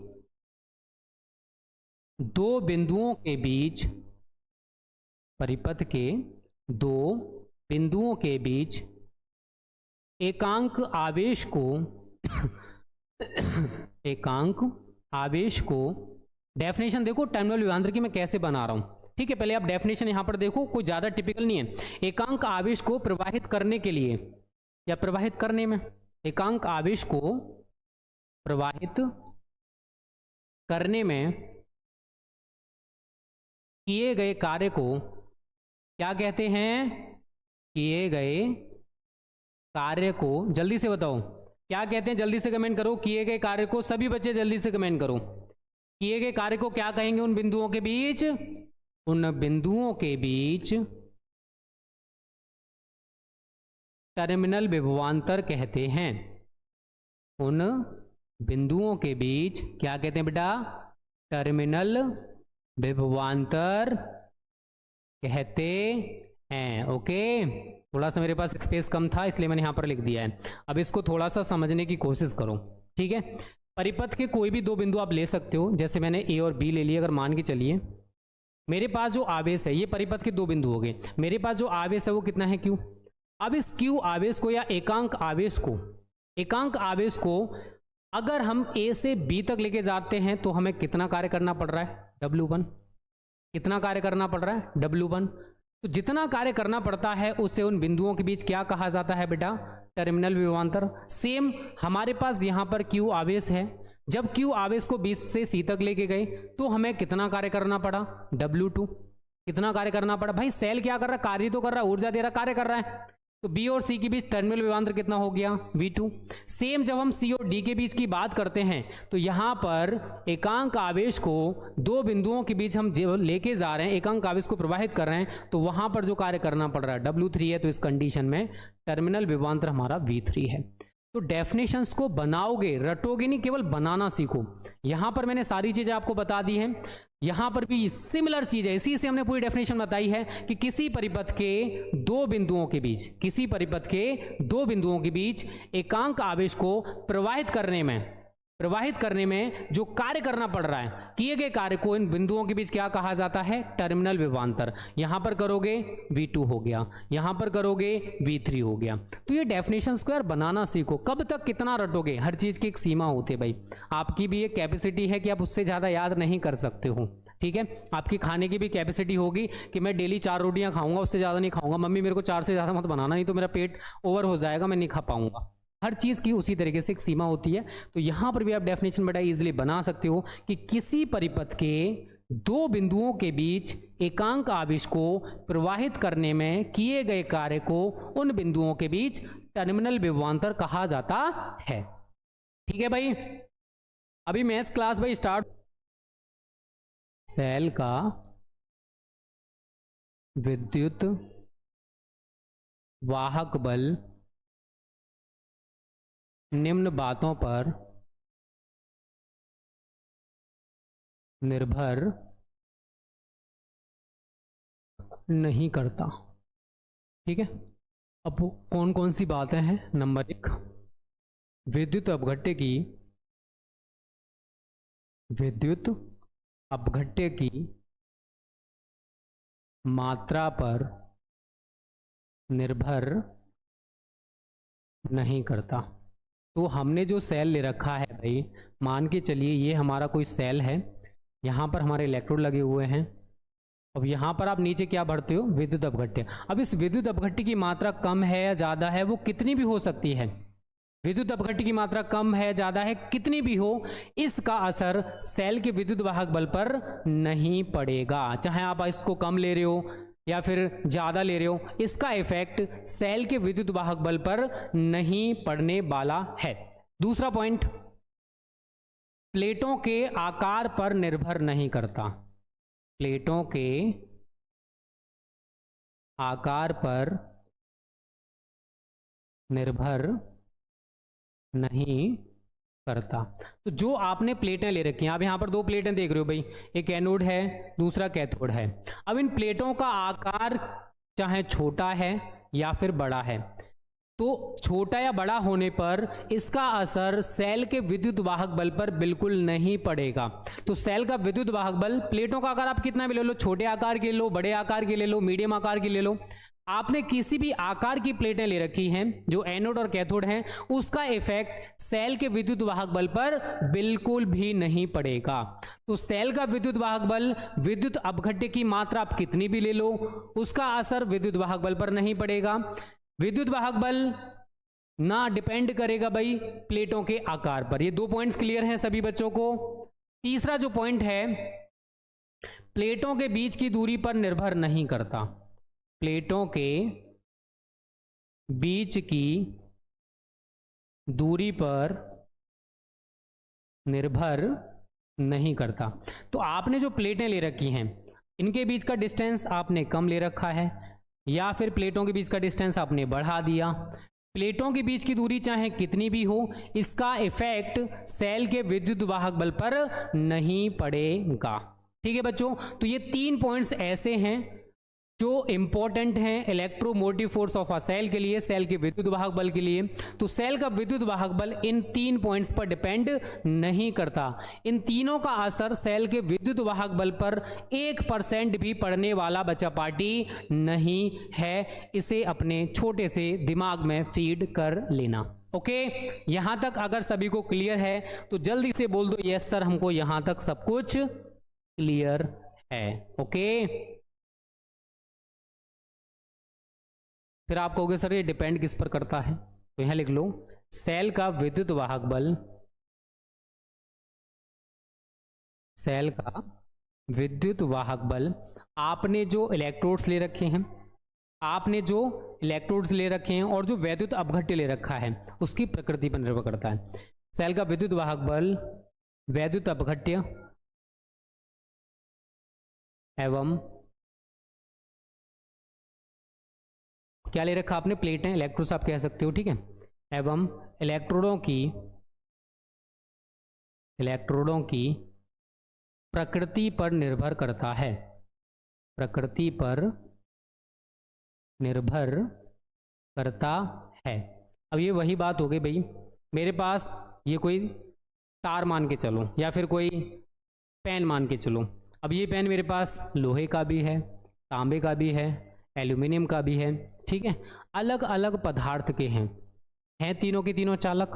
दो बिंदुओं के बीच, परिपथ के दो बिंदुओं के बीच एकांक आवेश को एकांक आवेश को, डेफिनेशन देखो टर्मिनल विभवांतर की मैं कैसे बना रहा हूं, ठीक है। पहले आप डेफिनेशन यहां पर देखो, कोई ज्यादा टिपिकल नहीं है। एकांक आवेश को प्रवाहित करने के लिए या प्रवाहित करने में, एकांक आवेश को प्रवाहित करने में किए गए कार्य को क्या कहते हैं, किए गए कार्य को, जल्दी से बताओ क्या कहते हैं, जल्दी से कमेंट करो, किए गए कार्य को, सभी बच्चे जल्दी से कमेंट करो, किए गए कार्य को क्या कहेंगे, उन बिंदुओं के बीच, उन बिंदुओं के बीच टर्मिनल विभवांतर कहते हैं। उन बिंदुओं के बीच क्या कहते हैं बेटा, टर्मिनल विभवांतर कहते हैं। ओके, थोड़ा सा मेरे पास स्पेस कम था इसलिए मैंने यहां पर लिख दिया है। अब इसको थोड़ा सा समझने की कोशिश करो, ठीक है। परिपथ के कोई भी दो बिंदु आप ले सकते हो, जैसे मैंने A और B ले लिया। अगर मान के चलिए मेरे पास जो आवेश है, ये परिपथ के दो बिंदु हो गए, मेरे पास जो आवेश है वो कितना है, Q। अब इस Q आवेश को या एकांक आवेश को अगर हम A से B तक लेके जाते हैं तो हमें कितना कार्य करना पड़ रहा है, W1। कितना कार्य करना पड़ रहा है, W1। तो जितना कार्य करना पड़ता है उससे उन बिंदुओं के बीच क्या कहा जाता है बेटा, टर्मिनल विभवांतर। सेम हमारे पास यहां पर Q आवेश है, जब Q आवेश को 20 से C तक लेके गए तो हमें कितना कार्य करना पड़ा, W2। कितना कार्य करना पड़ा भाई, सेल क्या कर रहा है, कार्य तो कर रहा है, ऊर्जा दे रहा, कार्य कर रहा है। तो B और C के बीच टर्मिनल विभवांतर कितना हो गया, V2। सेम जब हम C और D के बीच की बात करते हैं तो यहां पर एकांक आवेश को दो बिंदुओं के बीच हम लेके जा रहे हैं, एकांक आवेश को प्रवाहित कर रहे हैं, तो वहां पर जो कार्य करना पड़ रहा है W3 है। तो इस कंडीशन में टर्मिनल विभवांतर हमारा V3 है। तो डेफिनेशंस को बनाओगे, रटोगे नहीं, केवल बनाना सीखो। यहां पर मैंने सारी चीजें आपको बता दी हैं, यहां पर भी सिमिलर चीज है, इसी से हमने पूरी डेफिनेशन बताई है कि किसी परिपथ के दो बिंदुओं के बीच, किसी परिपथ के दो बिंदुओं के बीच एकांक आवेश को प्रवाहित करने में जो कार्य करना पड़ रहा है, किए गए कार्य को इन बिंदुओं के बीच क्या कहा जाता है, टर्मिनल विभवांतर। यहां पर करोगे V2 हो गया, यहां पर करोगे V3 हो गया। तो ये डेफिनेशंस को यार बनाना सीखो। कब तक कितना रटोगे, हर चीज की एक सीमा होती है भाई, आपकी भी एक कैपेसिटी है कि आप उससे ज्यादा याद नहीं कर सकते हो। ठीक है, आपकी खाने की भी कैपेसिटी होगी कि मैं डेली 4 रोटियां खाऊंगा, उससे ज़्यादा नहीं खाऊंगा, मम्मी मेरे को 4 से ज़्यादा मत बनाना, नहीं तो मेरा पेट ओवर हो जाएगा, मैं नहीं खा पाऊंगा। हर चीज़ की उसी तरीके से एक सीमा होती है। तो यहाँ पर भी आप डेफिनेशन बड़ा इजीली बना सकते हो कि किसी परिपथ के दो बिंदुओं के बीच एकांक आवेश को प्रवाहित करने में किए गए कार्य को उन बिंदुओं के बीच टर्मिनल विभवांतर कहा जाता है। ठीक है भाई, अभी मैथ्स क्लास भाई स्टार्ट। सेल का विद्युत वाहक बल निम्न बातों पर निर्भर नहीं करता। ठीक है, अब कौन कौन सी बातें हैं? नंबर 1, विद्युत अपघट्य की मात्रा पर निर्भर नहीं करता। तो हमने जो सेल ले रखा है भाई, मान के चलिए ये हमारा कोई सेल है, यहाँ पर हमारे इलेक्ट्रोड लगे हुए हैं। अब यहाँ पर आप नीचे क्या भरते हो? विद्युत अपघट्य। अब इस विद्युत अपघट्य की मात्रा कम है या ज़्यादा है, वो कितनी भी हो सकती है। विद्युत अपघट्य की मात्रा कम है, ज़्यादा है, कितनी भी हो, इसका असर सेल के विद्युत वाहक बल पर नहीं पड़ेगा। चाहे आप इसको कम ले रहे हो या फिर ज़्यादा ले रहे हो, इसका इफेक्ट सेल के विद्युत वाहक बल पर नहीं पड़ने वाला है। दूसरा पॉइंट, प्लेटों के आकार पर निर्भर नहीं करता। प्लेटों के आकार पर निर्भर नहीं करता। तो जो आपने प्लेटें ले रखी हैं, आप यहां पर 2 प्लेटें देख रहे हो भाई, एक एनोड है, दूसरा कैथोड है। अब इन प्लेटों का आकार चाहे छोटा है या फिर बड़ा है, तो छोटा या बड़ा होने पर इसका असर सेल के विद्युत वाहक बल पर बिल्कुल नहीं पड़ेगा। तो सेल का विद्युत वाहक बल, प्लेटों का आकार आप कितना भी ले लो, छोटे आकार के ले लो, बड़े आकार के ले लो, मीडियम आकार के ले लो, आपने किसी भी आकार की प्लेटें ले रखी हैं जो एनोड और कैथोड हैं, उसका इफेक्ट सेल के विद्युत वाहक बल पर बिल्कुल भी नहीं पड़ेगा। तो सेल का विद्युत वाहक बल, विद्युत अपघट्य की मात्रा आप कितनी भी ले लो, उसका असर विद्युत वाहक बल पर नहीं पड़ेगा। विद्युत वाहक बल ना डिपेंड करेगा भाई प्लेटों के आकार पर। ये 2 पॉइंट्स क्लियर हैं सभी बच्चों को। तीसरा जो पॉइंट है, प्लेटों के बीच की दूरी पर निर्भर नहीं करता। प्लेटों के बीच की दूरी पर निर्भर नहीं करता। तो आपने जो प्लेटें ले रखी हैं, इनके बीच का डिस्टेंस आपने कम ले रखा है, या फिर प्लेटों के बीच का डिस्टेंस आपने बढ़ा दिया। प्लेटों के बीच की दूरी चाहे कितनी भी हो, इसका इफेक्ट सेल के विद्युत वाहक बल पर नहीं पड़ेगा। ठीक है बच्चों, तो ये 3 पॉइंट्स ऐसे हैं जो इंपॉर्टेंट हैं electromotive force of a cell के लिए, सेल के विद्युत वाहक बल के लिए। तो सेल का विद्युत वाहक बल इन 3 पॉइंट्स पर डिपेंड नहीं करता। इन तीनों का असर सेल के विद्युत वाहक बल पर 1% भी पड़ने वाला बच्चा पार्टी नहीं है। इसे अपने छोटे से दिमाग में फीड कर लेना। ओके, यहां तक अगर सभी को क्लियर है तो जल्दी से बोल दो यस सर, हमको यहां तक सब कुछ क्लियर है। ओके, फिर आप कहोगे सर ये डिपेंड किस पर करता है, तो यहां लिख लो सेल का विद्युत वाहक बल, सेल का विद्युत वाहक बल, आपने जो इलेक्ट्रोड्स ले रखे हैं, आपने जो इलेक्ट्रोड्स ले रखे हैं और जो विद्युत अपघट्य ले रखा है, उसकी प्रकृति पर निर्भर करता है। सेल का विद्युत वाहक बल, विद्युत अपघट्य एवं क्या ले रखा आपने? प्लेटें, इलेक्ट्रोड्स आप कह सकते हो, ठीक है, एवं इलेक्ट्रोडों की प्रकृति पर निर्भर करता है। प्रकृति पर निर्भर करता है। अब ये वही बात हो गई भाई, मेरे पास ये कोई तार मान के चलो या फिर कोई पेन मान के चलो। अब ये पेन मेरे पास लोहे का भी है, तांबे का भी है, एल्यूमिनियम का भी है, ठीक है, अलग अलग पदार्थ के हैं तीनों के तीनों चालक।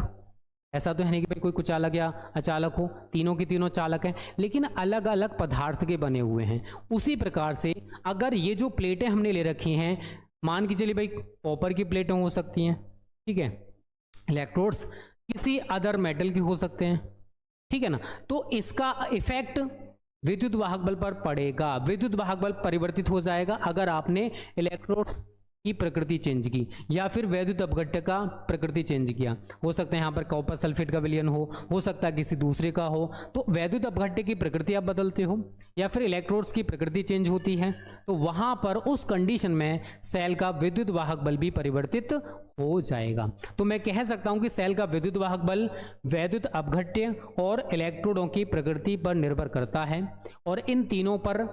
ऐसा तो है नहीं कि भाई कोई कुचालक या अचालक हो, तीनों की तीनों चालक हैं, लेकिन अलग अलग पदार्थ के बने हुए हैं। उसी प्रकार से अगर ये जो प्लेटें हमने ले रखी हैं, मान के चलिए भाई कॉपर की प्लेटें हो सकती हैं, ठीक है, इलेक्ट्रोड्स किसी अदर मेटल के हो सकते हैं, ठीक है ना, तो इसका इफेक्ट विद्युत वाहक बल पर पड़ेगा। विद्युत वाहक बल परिवर्तित हो जाएगा अगर आपने इलेक्ट्रोड्स की प्रकृति चेंज की या फिर वैद्युत अपघट्य का प्रकृति चेंज किया। हो सकता है यहाँ पर कॉपर सल्फेट का विलयन हो सकता है किसी दूसरे का हो, तो वैद्युत अपघट्य की प्रकृति आप बदलते हो या फिर इलेक्ट्रोड्स की प्रकृति चेंज होती है, तो वहां पर उस कंडीशन में सेल का विद्युत वाहक बल भी परिवर्तित हो जाएगा। तो मैं कह सकता हूं कि सेल का विद्युत वाहक बल वैद्युत अपघट्य और इलेक्ट्रोडों की प्रकृति पर निर्भर करता है और इन तीनों पर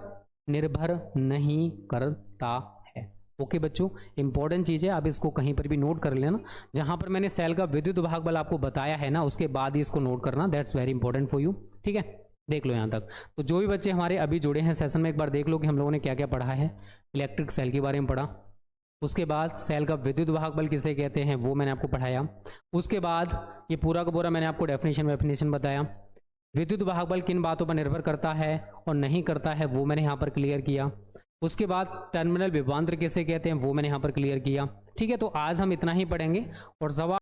निर्भर नहीं करता है। ओके बच्चों, इंपॉर्टेंट चीज है, आप इसको कहीं पर भी नोट कर लेना। जहां पर मैंने सेल का विद्युत वाहक बल आपको बताया है ना, उसके बाद ही इसको नोट करना, that's very important for you. ठीक है, देख लो यहाँ तक। तो जो भी बच्चे हमारे अभी जुड़े हैं सेशन में, एक बार देख लो कि हम लोगों ने क्या क्या पढ़ा है। इलेक्ट्रिक सेल के बारे में पढ़ा, उसके बाद सेल का विद्युत वाहक बल किसे कहते हैं वो मैंने आपको पढ़ाया। उसके बाद ये पूरा का पूरा मैंने आपको डेफिनेशन बताया। विद्युत वाहक बल किन बातों पर निर्भर करता है और नहीं करता है वो मैंने यहाँ पर क्लियर किया। उसके बाद टर्मिनल विभवांतर किसे कहते हैं वो मैंने यहाँ पर क्लियर किया। ठीक है, तो आज हम इतना ही पढ़ेंगे और सवाल